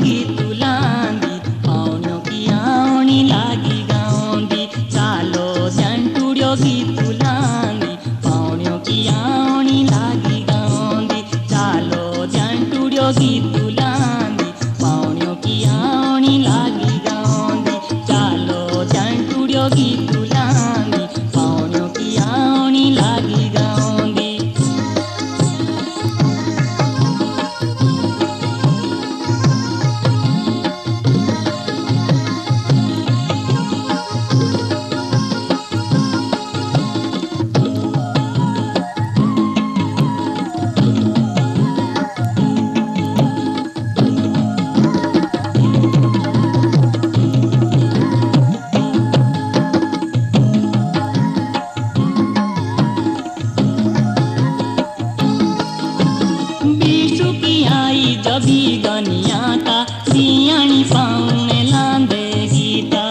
गीत लांदी पाउन्यों की आउनी लागी गाउंदी चालो जंटुड़ियो गीत लांदी पाउन्यों की आउनी लागी गाउंदी चालो जंटुड़ियो गीत लांदी पाउन्यों की आउनी लागी गाउंदी चालो जंटुड़ियो गीत लांदी पाउन्यों की आउनी लागी गाउंदी। बीसु की आई जबी गनियाता सियाणी पाउने लांदे गीता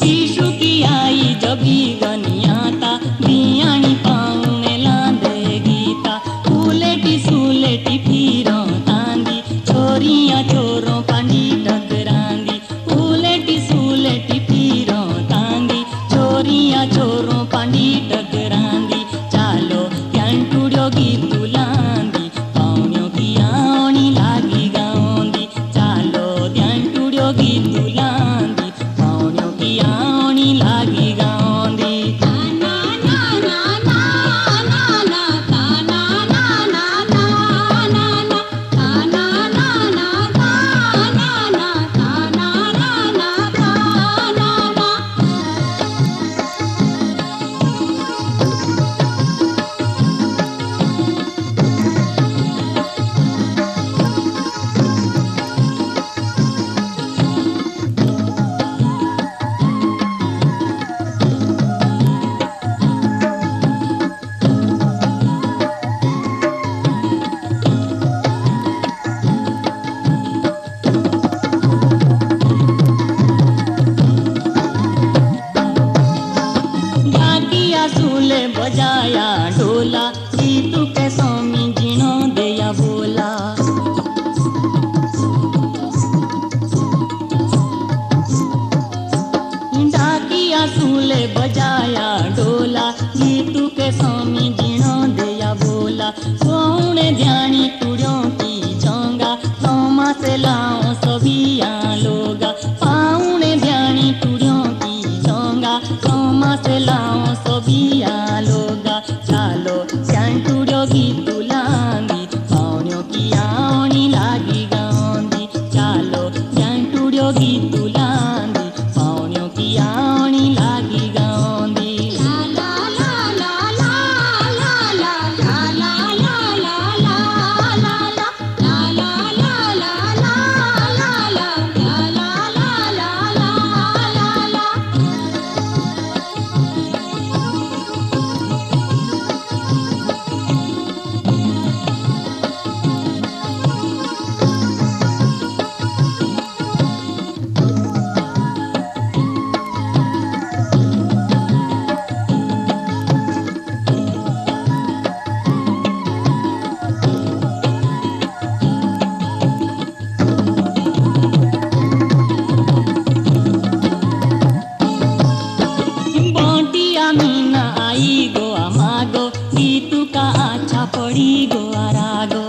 बीसु की आई जबी गनियाता सियाणी पाउने लांदे गीता फूलेटी सुलेटी फिरों तांदी छोरियां चोरों पांडी टकरांदी फूलेटी सुलेटी फिरों तांदी छोरियां चोरों पांडी टकरांदी चालो जंटुड़ियो गीत लांदी पाउन्यों की आउनी लागी गाउंदी चालो जंटुड़ियो गीत लांदी पाउन्यों की आउनी लागी गाउंदी। सूले बजाया ढोला गीतू के स्वामी जिनो दया बोला डाकिया सूले बजाया ढोला गीतू के स्वामी जिनो दया बोला सोने ध्यानी कुड़ियों की चोंगा सोमा से लाओ सबिया लोगा पाउने ध्यानी कुड़ियों की चोंगा सोमा से लाओ सबिया लोगा चालो जंटुड़ियो गीत लांदी पाउन्यों की आउनी लागी गाउंदी चालो जंटुड़ियो गीत लांदी पाउन्यों की आउनी लागी गाउंदी। मीना आई गो अमागो गीतू का अच्छा पड़ी गो आरागो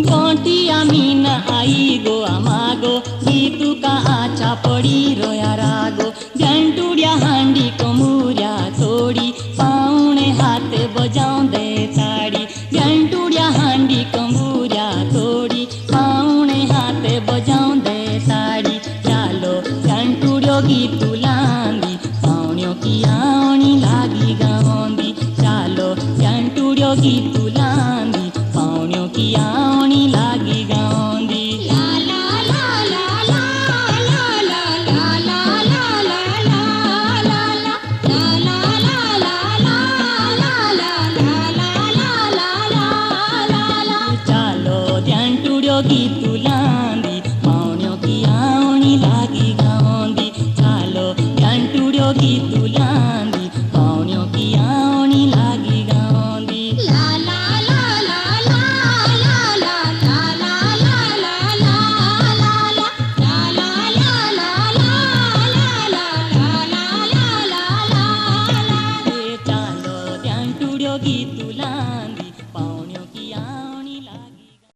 बोटिया मीना आई गो अमागो गीतू का अच्छा पड़ी रोया रागो जंटुड़िया हांडी को मुरिया तोड़ी पाउने हाथे बजाऊं दे ताड़ी जंटुड़िया हांडी को मुरिया तोड़ी पाउने हाथे बजाऊं दे ताड़ी चालो जंटुड़ियो गीत लांदी पाउन्यों की आउनी लागी गाउंदी चालो जंटुड़ियो गीत लांदी पाउन्यों की आउनी लागी गाउंदी। ला ला ला ला ला ला ला ला ला ला जोगी तुलांदी